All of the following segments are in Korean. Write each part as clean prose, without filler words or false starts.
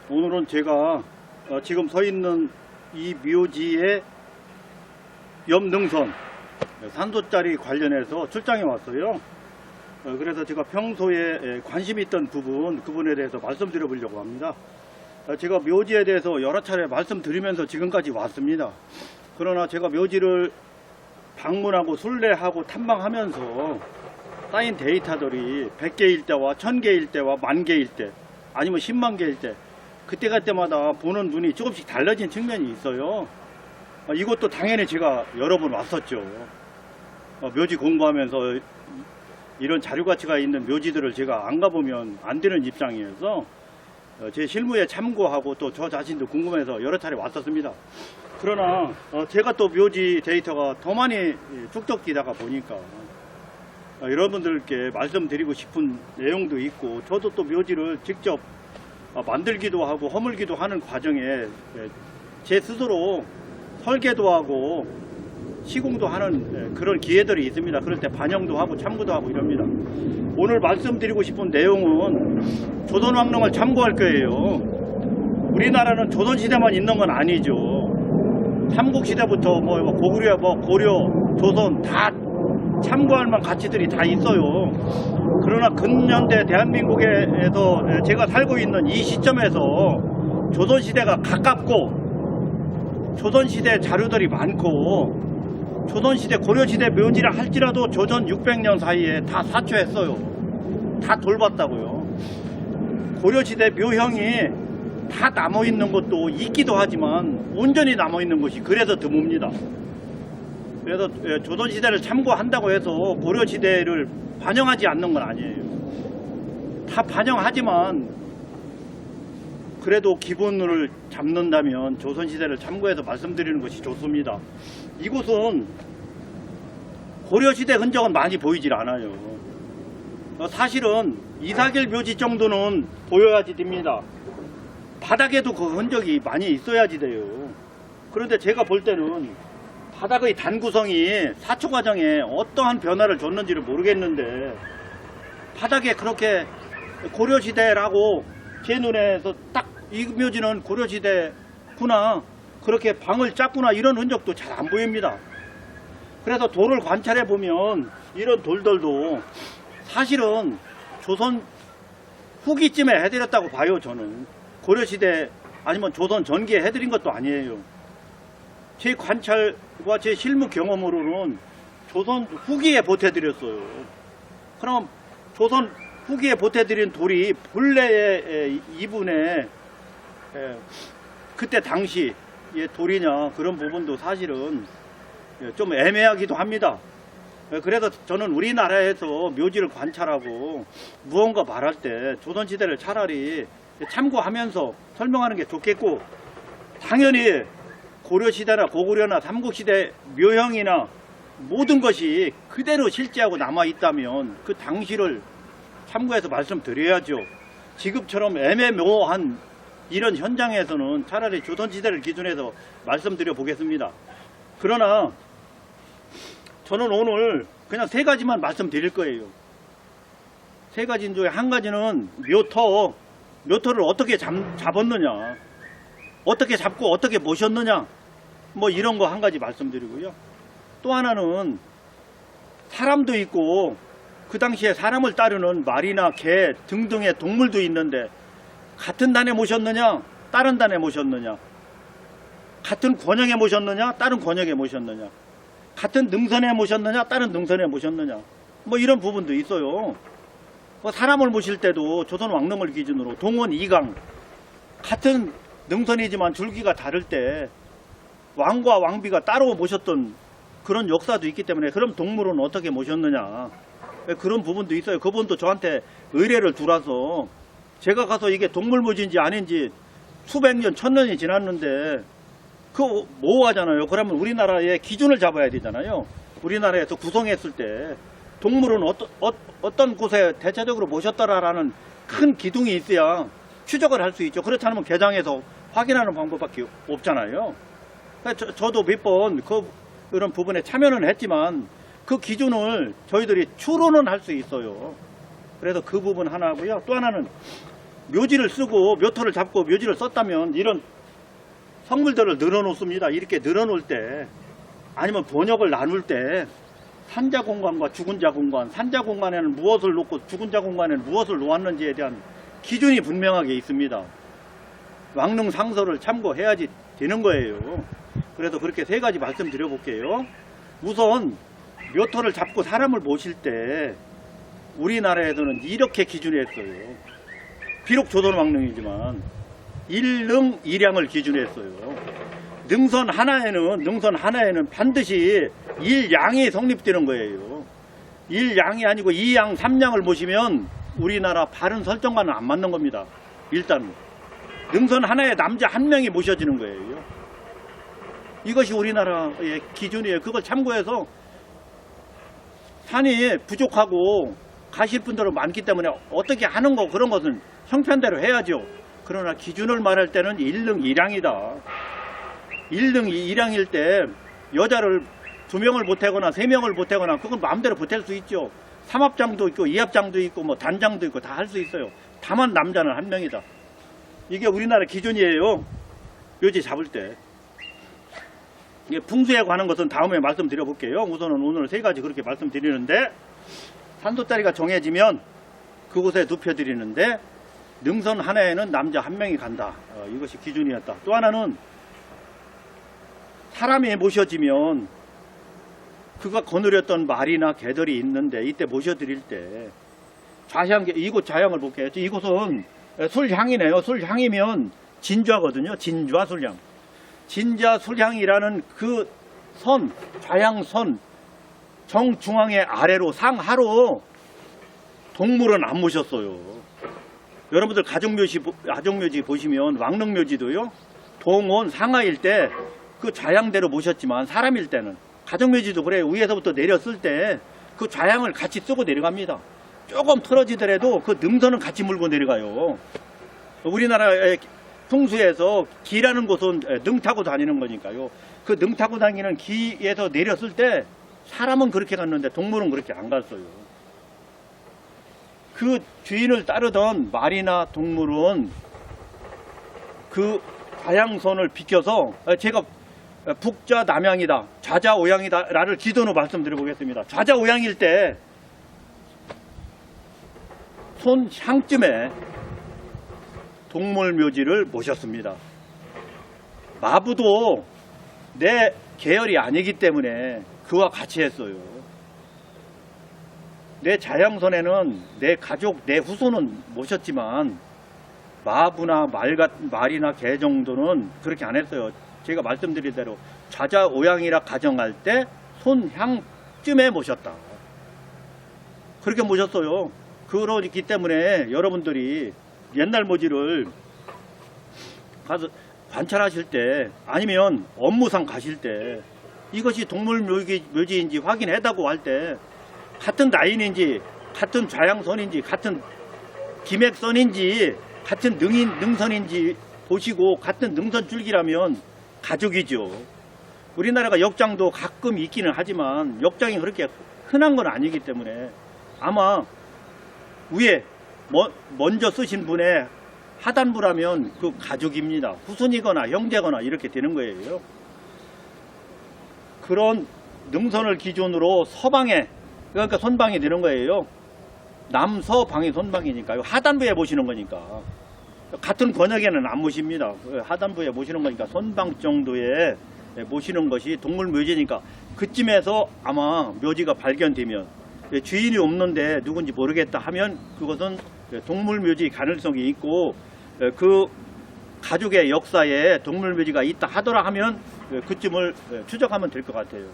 오늘은 제가 지금 서 있는 이 묘지의 옆 능선 산소짜리 관련해서 출장에 왔어요. 그래서 제가 평소에 관심 있던 그분에 대해서 말씀드려 보려고 합니다. 제가 묘지에 대해서 여러 차례 말씀드리면서 지금까지 왔습니다. 그러나 제가 묘지를 방문하고 순례하고 탐방하면서 쌓인 데이터들이 100개일 때와 1000개일 때와 10,000개일 때 아니면 10만 개일 때 그때 갈 때마다 보는 눈이 조금씩 달라진 측면이 있어요. 이것도 당연히 제가 여러 번 왔었죠. 묘지 공부하면서 이런 자료 가치가 있는 묘지들을 제가 안 가보면 안 되는 입장이어서 제 실무에 참고하고 또 저 자신도 궁금해서 여러 차례 왔었습니다. 그러나 제가 또 묘지 데이터가 더 많이 축적 뛰다가 보니까 여러분들께 말씀드리고 싶은 내용도 있고 저도 또 묘지를 직접 만들기도 하고 허물기도 하는 과정에 제 스스로 설계도 하고 시공도 하는 그런 기회들이 있습니다. 그럴 때 반영도 하고 참고도 하고 이럽니다. 오늘 말씀드리고 싶은 내용은 조선왕릉을 참고할 거예요. 우리나라는 조선시대만 있는 건 아니죠. 삼국시대부터 고구려, 고려, 조선 다 참고할 만한 가치들이 다 있어요. 그러나 근현대 대한민국에서 제가 살고 있는 이 시점에서 조선시대가 가깝고 조선시대 자료들이 많고 조선시대 고려시대 묘지라 할지라도 조선 600년 사이에 다 사초했어요. 다 돌봤다고요. 고려시대 묘형이 다 남아있는 것도 있기도 하지만 온전히 남아있는 것이 그래서 드뭅니다. 그래서 조선시대를 참고한다고 해서 고려시대를 반영하지 않는 건 아니에요. 다 반영하지만 그래도 기본을 잡는다면 조선시대를 참고해서 말씀드리는 것이 좋습니다. 이곳은 고려시대 흔적은 많이 보이질 않아요. 사실은 이사길 묘지 정도는 보여야지 됩니다. 바닥에도 그 흔적이 많이 있어야지 돼요. 그런데 제가 볼 때는 바닥의 단구성이 사초 과정에 어떠한 변화를 줬는지를 모르겠는데 바닥에 그렇게 고려시대라고 제 눈에서 딱 이 묘지는 고려시대구나 그렇게 방을 짰구나 이런 흔적도 잘 안 보입니다. 그래서 돌을 관찰해 보면 이런 돌들도 사실은 조선 후기쯤에 해드렸다고 봐요. 저는 고려시대 아니면 조선 전기에 해드린 것도 아니에요. 제 관찰과 제 실무 경험으로는 조선 후기에 보태드렸어요. 그럼 조선 후기에 보태드린 돌이 본래의 이분의 그때 당시의 돌이냐 그런 부분도 사실은 좀 애매하기도 합니다. 그래서 저는 우리나라에서 묘지를 관찰하고 무언가 말할 때 조선시대를 차라리 참고하면서 설명하는 게 좋겠고 당연히 고려시대나 고구려나 삼국시대 묘형이나 모든 것이 그대로 실제하고 남아있다면 그 당시를 참고해서 말씀드려야죠. 지금처럼 애매모호한 이런 현장에서는 차라리 조선시대를 기준해서 말씀드려 보겠습니다. 그러나 저는 오늘 그냥 세 가지만 말씀드릴 거예요. 세 가지 중에 한 가지는 묘터를 어떻게 잡았느냐, 어떻게 잡고 어떻게 모셨느냐, 이런 거 한 가지 말씀드리고요. 또 하나는 사람도 있고 그 당시에 사람을 따르는 말이나 개 등등의 동물도 있는데 같은 단에 모셨느냐, 다른 단에 모셨느냐, 같은 권역에 모셨느냐, 다른 권역에 모셨느냐, 같은 능선에 모셨느냐, 다른 능선에 모셨느냐, 이런 부분도 있어요. 사람을 모실 때도 조선 왕릉을 기준으로 동원 이강 같은 능선이지만 줄기가 다를 때 왕과 왕비가 따로 모셨던 그런 역사도 있기 때문에 그럼 동물은 어떻게 모셨느냐 그런 부분도 있어요. 그분도 저한테 의뢰를 두라서 제가 가서 이게 동물묘지인지 아닌지 수백 년, 1000년이 지났는데 그거 모호하잖아요. 그러면 우리나라의 기준을 잡아야 되잖아요. 우리나라에서 구성했을 때 동물은 어떤 곳에 대체적으로 모셨더라라는 큰 기둥이 있어야 추적을 할 수 있죠. 그렇지 않으면 개장해서 확인하는 방법밖에 없잖아요. 저도 몇 번 그런 부분에 참여는 했지만 그 기준을 저희들이 추론은 할 수 있어요. 그래서 그 부분 하나고요. 또 하나는 묘지를 쓰고 묘토를 잡고 묘지를 썼다면 이런 성물들을 늘어놓습니다. 이렇게 늘어놓을 때 아니면 번역을 나눌 때 산자 공간과 죽은 자 공간, 산자 공간에는 무엇을 놓고 죽은 자 공간에는 무엇을 놓았는지에 대한 기준이 분명하게 있습니다. 왕릉 상서를 참고해야지 되는 거예요. 그래서 그렇게 세 가지 말씀드려 볼게요. 우선 묘토를 잡고 사람을 모실 때 우리나라에서는 이렇게 기준했어요. 비록 조선 왕릉이지만 일능 일양을 기준했어요. 능선 하나에는 반드시 일양이 성립되는 거예요. 일양이 아니고 이양, 삼양을 모시면 우리나라 바른 설정과는 안 맞는 겁니다. 일단 능선 하나에 남자 한 명이 모셔지는 거예요. 이것이 우리나라의 기준이에요. 그걸 참고해서 산이 부족하고 가실 분들은 많기 때문에 어떻게 하는 거 그런 것은 형편대로 해야죠. 그러나 기준을 말할 때는 일능 일양이다. 일능 일양일 때 여자를 2명을 보태거나 3명을 보태거나 그건 마음대로 보탤 수 있죠. 삼합장도 있고 이합장도 있고 뭐 단장도 있고 다 할 수 있어요. 다만 남자는 1명이다. 이게 우리나라 기준이에요. 묘지 잡을 때. 이게 풍수에 관한 것은 다음에 말씀드려 볼게요. 우선은 오늘 3가지 그렇게 말씀드리는데 산소자리가 정해지면 그곳에 눕혀드리는데 능선 하나에는 남자 1명이 간다. 이것이 기준이었다. 또 하나는 사람이 모셔지면 그가 거느렸던 말이나 개들이 있는데 이때 모셔드릴 때 이곳 좌향을 볼게요. 이곳은 술향이네요. 술향이면 진좌거든요. 진좌 술향. 진좌 술향이라는 그 선, 좌향선 정중앙의 아래로 상하로 동물은 안 모셨어요. 여러분들 가정묘지 보시면 왕릉묘지도요. 동원 상하일 때 그 좌향대로 모셨지만 사람일 때는 가정묘지도 그래요. 위에서부터 내렸을 때 그 좌향을 같이 쓰고 내려갑니다. 조금 틀어지더라도 그 능선은 같이 물고 내려가요. 우리나라의 풍수에서 기라는 곳은 능 타고 다니는 거니까요. 그 능 타고 다니는 기에서 내렸을 때 사람은 그렇게 갔는데 동물은 그렇게 안 갔어요. 그 주인을 따르던 말이나 동물은 그 좌향선을 비켜서 제가 북좌 남향이다, 좌좌 오향이다 라를 기준으로 말씀드려 보겠습니다. 좌좌 오향일 때 손향쯤에 동물묘지를 모셨습니다. 마부도 내 계열이 아니기 때문에 그와 같이 했어요. 내 자향선에는 내 가족, 내 후손은 모셨지만 마부나 말이나 개 정도는 그렇게 안 했어요. 제가 말씀드린 대로 좌좌 오향이라 가정할 때 손향쯤에 모셨다. 그렇게 모셨어요. 그렇기 때문에 여러분들이 옛날 묘지를 가서 관찰하실 때 아니면 업무상 가실 때 이것이 동물묘지인지 확인해다고 할 때 같은 라인인지 같은 좌향선인지 같은 기맥선인지 같은 능선인지 보시고 같은 능선 줄기라면 가족이죠. 우리나라가 역장도 가끔 있기는 하지만 역장이 그렇게 흔한 건 아니기 때문에 아마 위에 먼저 쓰신 분의 하단부라면 그 가족입니다. 후손이거나 형제거나 이렇게 되는 거예요. 그런 능선을 기준으로 서방에 그러니까 손방이 되는 거예요. 남서방이 손방이니까요. 하단부에 모시는 거니까 같은 권역에는 안 모십니다. 하단부에 모시는 거니까 손방 정도에 모시는 것이 동물묘지니까 그쯤에서 아마 묘지가 발견되면 주인이 없는데 누군지 모르겠다 하면 그것은 동물묘지 가능성이 있고 그 가족의 역사에 동물묘지가 있다 하더라 하면 그쯤을 추적하면 될 것 같아요.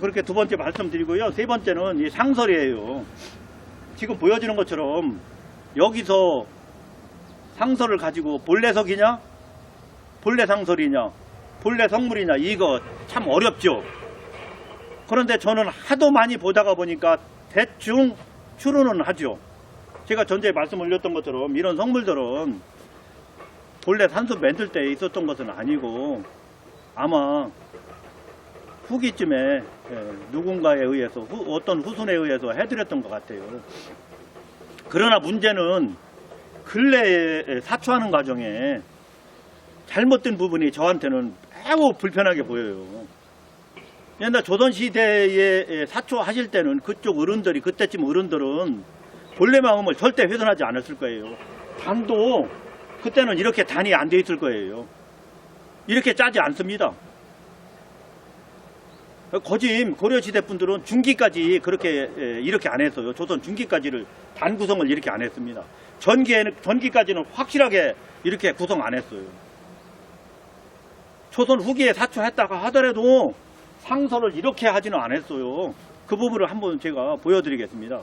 그렇게 두 번째 말씀드리고요. 세 번째는 이 상설이에요. 지금 보여지는 것처럼 여기서 상설을 가지고 본래석이냐 본래상설이냐 본래성물이냐 이거 참 어렵죠. 그런데 저는 하도 많이 보다가 보니까 대충 추론은 하죠. 제가 전에 말씀 올렸던 것처럼 이런 성물들은 본래 산수 만들 때 있었던 것은 아니고 아마 후기쯤에 누군가에 의해서 어떤 후손에 의해서 해드렸던 것 같아요. 그러나 문제는 근래에 사초하는 과정에 잘못된 부분이 저한테는 매우 불편하게 보여요. 옛날 조선시대에 사초하실 때는 그쪽 어른들이, 그때쯤 어른들은 본래 마음을 절대 훼손하지 않았을 거예요. 단도 그때는 이렇게 단이 안 돼 있을 거예요. 이렇게 짜지 않습니다. 거짐 고려시대 분들은 중기까지 그렇게 이렇게 안 했어요. 조선 중기까지를 단 구성을 이렇게 안 했습니다. 전기까지는 확실하게 이렇게 구성 안 했어요. 조선 후기에 사초했다가 하더라도 상서를 이렇게 하지는 않았어요. 그 부분을 한번 제가 보여드리겠습니다.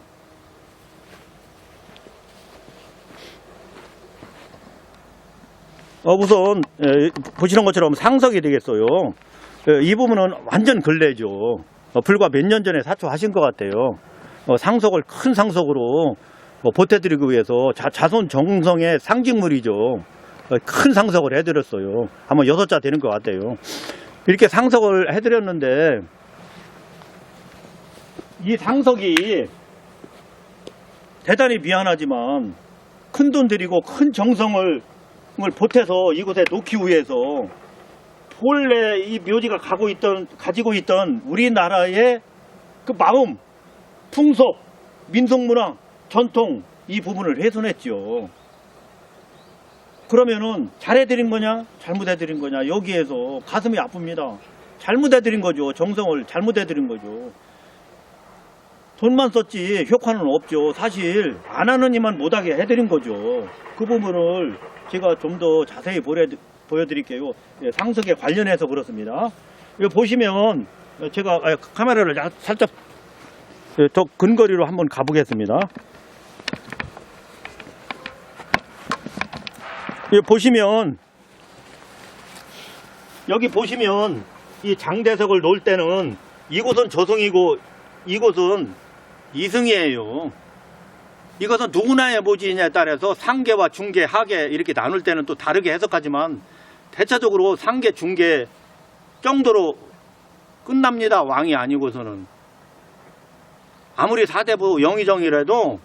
우선 보시는 것처럼 상석이 되겠어요. 이 부분은 완전 근래죠. 불과 몇 년 전에 사초하신 것 같아요. 상석을 큰 상석으로 보태드리기 위해서 자손 정성의 상징물이죠. 큰 상석을 해드렸어요. 아마 6자 되는 것 같아요. 이렇게 상석을 해드렸는데 이 상석이 대단히 미안하지만 큰 돈 들이고 큰 정성을 보태서 이곳에 놓기 위해서 본래 이 묘지가 가지고 있던 우리나라의 그 마음, 풍속, 민속문화, 전통 이 부분을 훼손했죠. 그러면은 잘해드린 거냐 잘못해드린 거냐, 여기에서 가슴이 아픕니다. 잘못해드린 거죠. 정성을 잘못해드린 거죠. 돈만 썼지 효과는 없죠. 사실 안 하는 이만 못하게 해드린 거죠. 그 부분을 제가 좀 더 자세히 보여드릴게요. 상석에 관련해서 그렇습니다. 이거 보시면 제가 카메라를 살짝 더 근거리로 한번 가보겠습니다. 여기 보시면 이 장대석을 놓을 때는 이곳은 저승이고 이곳은 이승이에요. 이것은 누구나의 묘지냐에 따라서 상계와 중계, 하계 이렇게 나눌 때는 또 다르게 해석하지만 대체적으로 상계, 중계 정도로 끝납니다. 왕이 아니고서는. 아무리 사대부 영의정이라도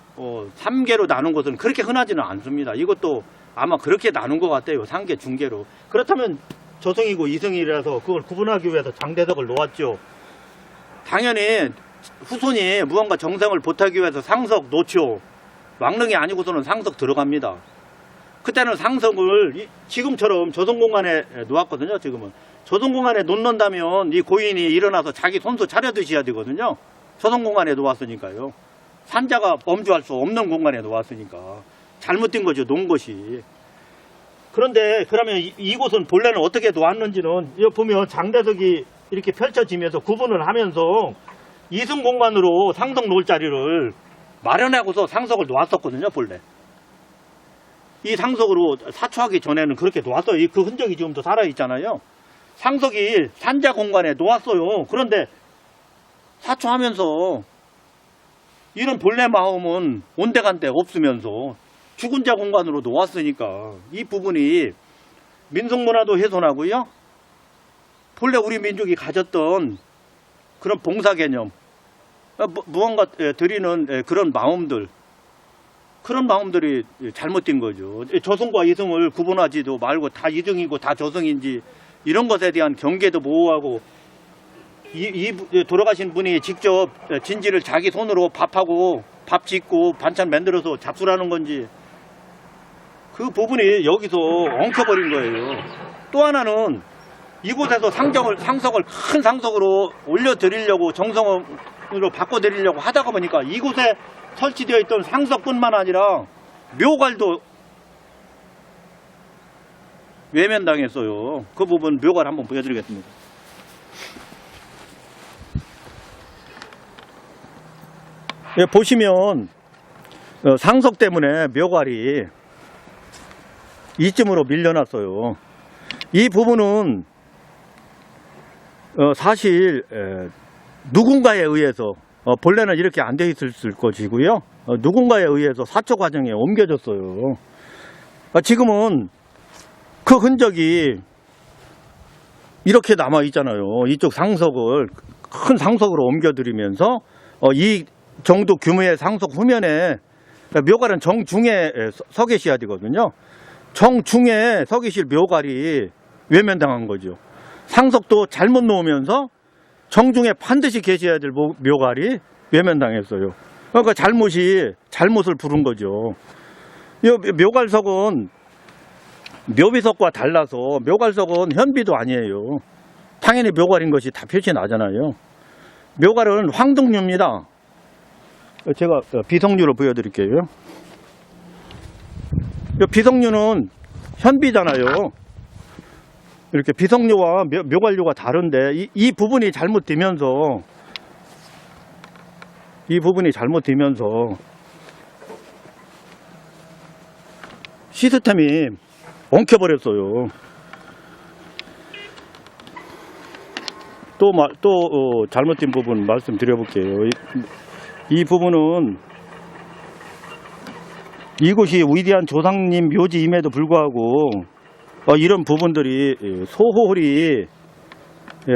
3개로 나눈 것은 그렇게 흔하지는 않습니다. 이것도 아마 그렇게 나눈 것 같아요. 상계, 중계로. 그렇다면 저승이고 이승이라서 그걸 구분하기 위해서 장대석을 놓았죠. 당연히 후손이 무언가 정성을 보태기 위해서 상석 놓죠. 왕릉이 아니고서는 상석 들어갑니다. 그때는 상석을 지금처럼 조선공간에 놓았거든요. 지금은 조선공간에 놓는다면 이 고인이 일어나서 자기 손수 차려 드셔야 되거든요. 조선공간에 놓았으니까요. 산자가 범주할 수 없는 공간에 놓았으니까 잘못된 거죠. 놓은 것이. 그런데 그러면 이곳은 본래는 어떻게 놓았는지는 여기 보면 장대석이 이렇게 펼쳐지면서 구분을 하면서 이승 공간으로 상석 놓을 자리를 마련하고서 상석을 놓았었거든요. 본래 이 상석으로 사초하기 전에는 그렇게 놓았어요. 그 흔적이 지금도 살아있잖아요. 상석이 산자 공간에 놓았어요. 그런데 사초하면서 이런 본래 마음은 온데간데 없으면서 죽은 자 공간으로 놓았으니까 이 부분이 민속문화도 훼손하고요. 본래 우리 민족이 가졌던 그런 봉사 개념, 무언가 드리는 그런 마음들이 잘못된 거죠. 저승과 이승을 구분하지도 말고 다 이승이고 다 저승인지 이런 것에 대한 경계도 모호하고 돌아가신 분이 직접 진지를 자기 손으로 밥하고 밥 짓고 반찬 만들어서 잡수라는 건지 그 부분이 여기서 엉켜버린 거예요. 또 하나는 이곳에서 상석을 큰 상석으로 올려드리려고 정성으로 바꿔드리려고 하다가 보니까 이곳에 설치되어 있던 상석뿐만 아니라 묘관도 외면당했어요. 그 부분 묘관 한번 보여드리겠습니다. 보시면 상석 때문에 묘관이 이쯤으로 밀려났어요. 이 부분은 사실 누군가에 의해서 본래는 이렇게 안 돼 있을 것이고요. 누군가에 의해서 사초 과정에 옮겨졌어요. 지금은 그 흔적이 이렇게 남아 있잖아요. 이쪽 상석을 큰 상석으로 옮겨드리면서 이 정도 규모의 상석 후면에 묘갈은 정중에 서 계셔야 되거든요. 정중에 서 계실 묘갈이 외면당한 거죠. 상석도 잘못 놓으면서 정중에 반드시 계셔야 될 묘갈이 외면당했어요. 그러니까 잘못을 부른 거죠. 이 묘갈석은 묘비석과 달라서 묘갈석은 현비도 아니에요. 당연히 묘갈인 것이 다 표시 나잖아요. 묘갈은 황등류입니다. 제가 비석류로 보여드릴게요. 비석류는 현비잖아요. 이렇게 비석류와 묘갈류가 다른데 이 부분이 잘못되면서 시스템이 엉켜버렸어요. 또 잘못된 부분 말씀드려볼게요. 이 부분은 이곳이 위대한 조상님 묘지임에도 불구하고 이런 부분들이 소홀히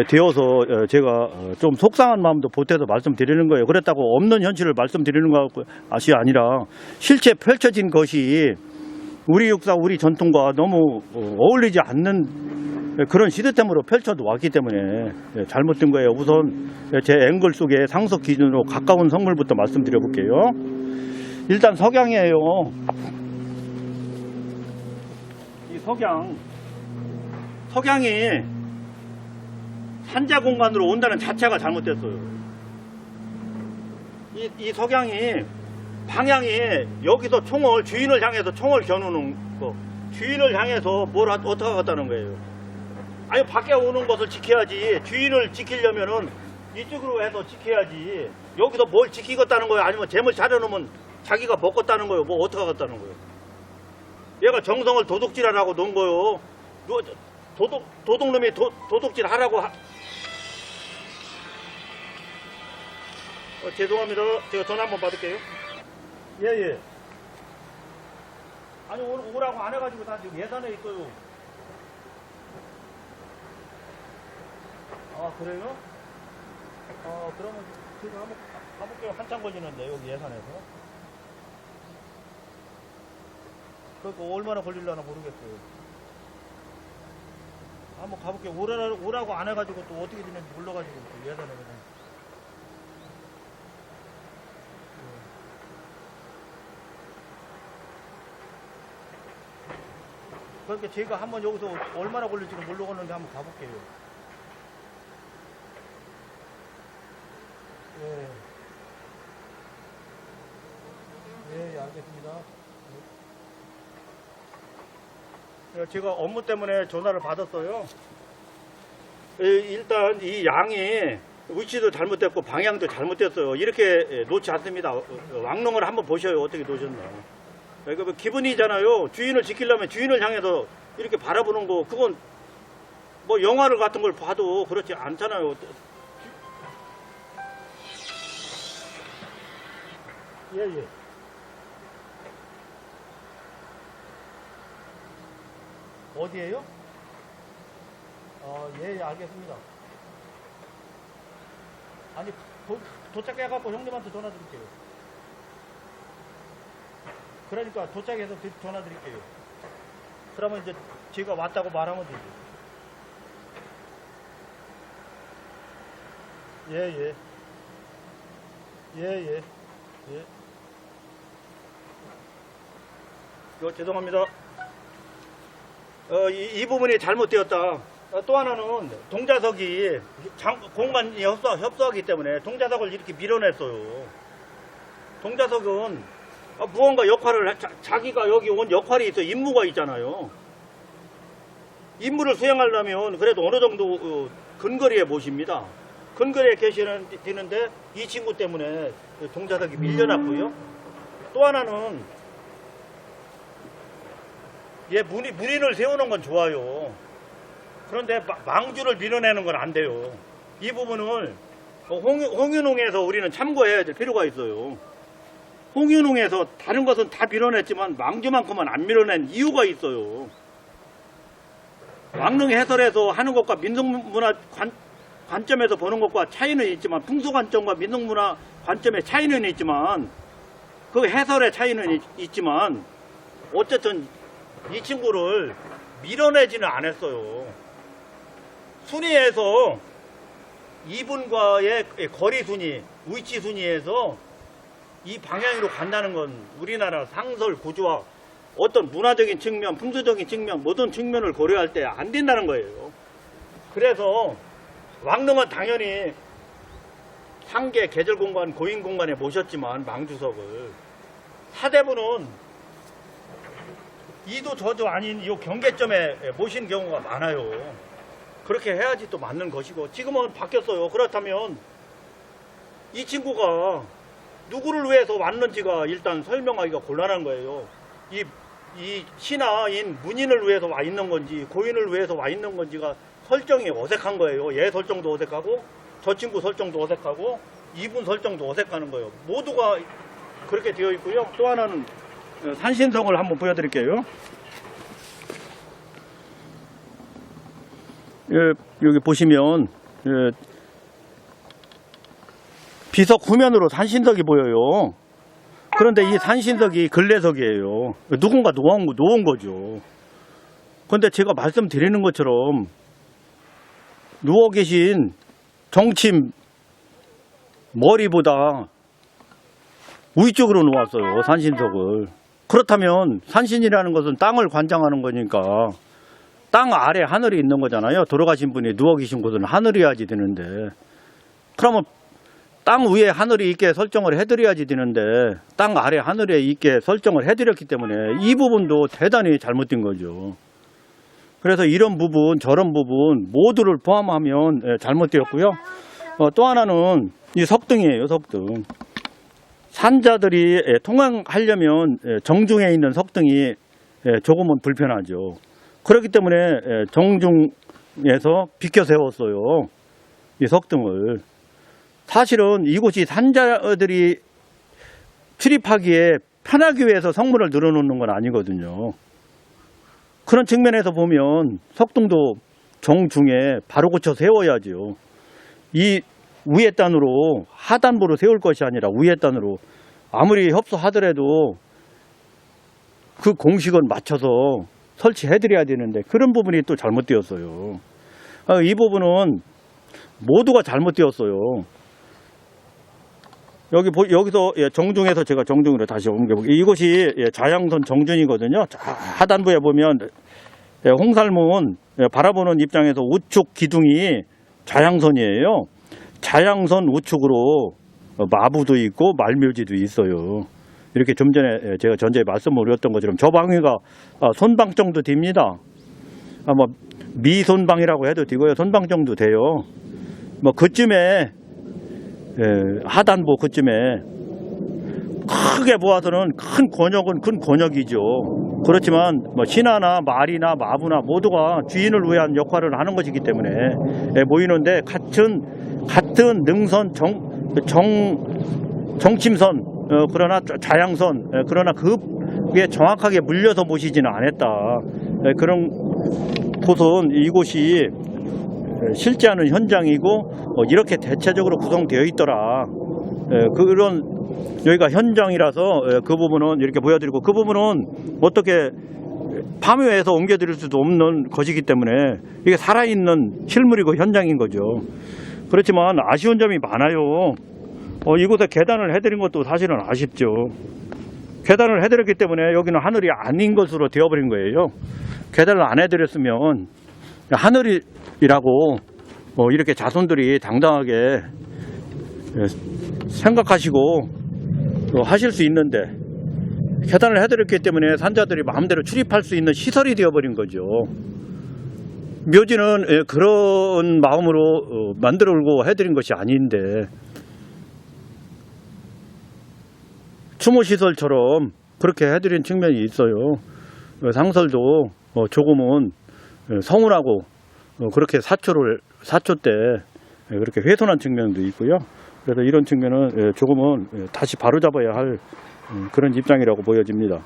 되어서 제가 좀 속상한 마음도 보태서 말씀드리는 거예요. 그렇다고 없는 현실을 말씀드리는 것이 아니라 실제 펼쳐진 것이 우리 역사, 우리 전통과 너무 어울리지 않는 그런 시스템으로 펼쳐도 왔기 때문에 잘못된 거예요. 우선 제 앵글 속에 상석 기준으로 가까운 성물부터 말씀드려 볼게요. 일단 석양이에요. 이 석양이 산자 공간으로 온다는 자체가 잘못됐어요. 이 석양이 방향이 여기서 주인을 향해서 총을 겨누는 거, 주인을 향해서 어떻게 하겠다는 거예요. 아니 밖에 오는 것을 지켜야지. 주인을 지키려면은 이쪽으로 해서 지켜야지. 여기서 뭘 지키겠다는 거예요? 아니면 재물 차려놓으면 자기가 먹겠다는 거예요? 뭐 어떻게 하겠다는 거예요? 얘가 정성을 도둑질하라고 놓은 거예요. 도둑놈이 도둑질 하라고 죄송합니다. 제가 전화 한번 받을게요. 예. 아니 오라고 안 해가지고 다 지금 예산에 있어요. 아 그래요? 그러면 제가 한번 가볼게요. 한참 걸리는데 여기 예산에서. 그러니까 얼마나 걸리려나 모르겠어요. 한번 가볼게요. 오라고 안 해가지고 또 어떻게 되는지 몰라가지고 또 예산에 그냥. 그러니까 제가 한번 여기서 얼마나 걸릴지는 모르겠는데 한번 가볼게요. 예, 알겠습니다. 제가 업무 때문에 전화를 받았어요. 일단 이 양이 위치도 잘못됐고 방향도 잘못됐어요. 이렇게 놓지 않습니다. 왕릉을 한번 보셔요. 어떻게 놓으셨나. 그러니까 기분이잖아요. 주인을 지키려면 주인을 향해서 이렇게 바라보는 거, 그건 뭐 영화를 같은 걸 봐도 그렇지 않잖아요. 예. 어디에요? 예, 알겠습니다. 아니, 도착해갖고 형님한테 전화 드릴게요. 그러니까 도착해서 전화 드릴게요. 그러면 이제 제가 왔다고 말하면 되죠. 예. 죄송합니다. 이 부분이 잘못되었다. 또 하나는 동자석이 공간이 협소하기 때문에 동자석을 이렇게 밀어냈어요. 동자석은 무언가 역할을 자기가 여기 온 역할이 있어. 임무가 있잖아요. 임무를 수행하려면 그래도 어느 정도 근거리에 모십니다. 근거리에 계시는데 이 친구 때문에 동자석이 밀려났고요. 또 하나는 문인을 세우는 건 좋아요. 그런데 망주를 밀어내는 건 안 돼요. 이 부분을 홍윤홍에서 우리는 참고해야 될 필요가 있어요. 홍윤홍에서 다른 것은 다 밀어냈지만 망주만큼은 안 밀어낸 이유가 있어요. 왕릉 해설에서 하는 것과 민속문화 관점에서 보는 것과 차이는 있지만, 풍수 관점과 민속문화 관점의 차이는 있지만 그 해설의 차이는 있지만 어쨌든 이 친구를 밀어내지는 않았어요. 순위에서 이분과의 거리 순위, 위치 순위에서 이 방향으로 간다는 건 우리나라 상설 구조와 어떤 문화적인 측면, 풍수적인 측면, 모든 측면을 고려할 때 안 된다는 거예요. 그래서 왕릉은 당연히 상계 계절 공간, 고인 공간에 모셨지만 망주석을 사대부는 이도 저도 아닌 이 경계점에 모신 경우가 많아요. 그렇게 해야지 또 맞는 것이고 지금은 바뀌었어요. 그렇다면 이 친구가 누구를 위해서 왔는지가 일단 설명하기가 곤란한 거예요. 이 신하인 문인을 위해서 와 있는 건지 고인을 위해서 와 있는 건지가 설정이 어색한 거예요. 얘 설정도 어색하고 저 친구 설정도 어색하고 이분 설정도 어색하는 거예요. 모두가 그렇게 되어 있고요. 또 하나는 산신석을 한번 보여드릴게요. 여기 보시면 비석 후면으로 산신석이 보여요. 그런데 이 산신석이 근래석이에요. 누군가 놓은 거죠. 그런데 제가 말씀드리는 것처럼 누워 계신 정침 머리보다 위쪽으로 놓았어요. 산신석을. 그렇다면 산신이라는 것은 땅을 관장하는 거니까 땅 아래 하늘이 있는 거잖아요. 돌아가신 분이 누워 계신 곳은 하늘이어야지 되는데, 그러면 땅 위에 하늘이 있게 설정을 해드려야지 되는데 땅 아래 하늘에 있게 설정을 해드렸기 때문에 이 부분도 대단히 잘못된 거죠. 그래서 이런 부분 저런 부분 모두를 포함하면 잘못되었고요. 또 하나는 이 석등이에요. 석등. 산자들이 통행하려면 정중에 있는 석등이 조금은 불편하죠. 그렇기 때문에 정중에서 비켜 세웠어요. 이 석등을. 사실은 이곳이 산자들이 출입하기에 편하기 위해서 성문을 늘어놓는 건 아니거든요. 그런 측면에서 보면 석등도 정중에 바로 고쳐 세워야죠. 이 위에 단으로 하단부로 세울 것이 아니라 위에 단으로 아무리 협소하더라도 그 공식은 맞춰서 설치해드려야 되는데 그런 부분이 또 잘못되었어요. 이 부분은 모두가 잘못되었어요. 여기서 정중에서 제가 정중으로 다시 옮겨볼게요. 이곳이 좌양선 정준이거든요. 하단부에 보면 홍살문 바라보는 입장에서 우측 기둥이 좌양선이에요. 좌양선 우측으로 마부도 있고 말묘지도 있어요. 이렇게 좀 전에 제가 전에 말씀드렸던 것처럼 저 방위가 손방 정도 됩니다. 뭐 미손방이라고 해도 되고요. 손방 정도 돼요. 뭐 그쯤에 하단부 그쯤에 크게 보아서는 큰 권역은 큰 권역이죠. 그렇지만 뭐 신하나 말이나 마부나 모두가 주인을 위한 역할을 하는 것이기 때문에 모이는데 같은 능선 정침선 그러나 좌양선 그러나 그게 정확하게 물려서 모시지는 않았다. 그런 곳은 이곳이 실제하는 현장이고 이렇게 대체적으로 구성되어 있더라. 그런 여기가 현장이라서 그 부분은 이렇게 보여드리고 그 부분은 어떻게 파묘해서 옮겨드릴 수도 없는 것이기 때문에 이게 살아있는 실물이고 현장인 거죠. 그렇지만 아쉬운 점이 많아요. 이곳에 계단을 해드린 것도 사실은 아쉽죠. 계단을 해드렸기 때문에 여기는 하늘이 아닌 것으로 되어버린 거예요. 계단을 안 해드렸으면 하늘이라고 이렇게 자손들이 당당하게 생각하시고 하실 수 있는데 계단을 해드렸기 때문에 산자들이 마음대로 출입할 수 있는 시설이 되어버린 거죠. 묘지는 그런 마음으로 만들고 해드린 것이 아닌데 추모시설처럼 그렇게 해드린 측면이 있어요. 상설도 조금은 성운하고 그렇게 사초 때 그렇게 훼손한 측면도 있고요. 그래서 이런 측면은 조금은 다시 바로잡아야 할 그런 입장이라고 보여집니다.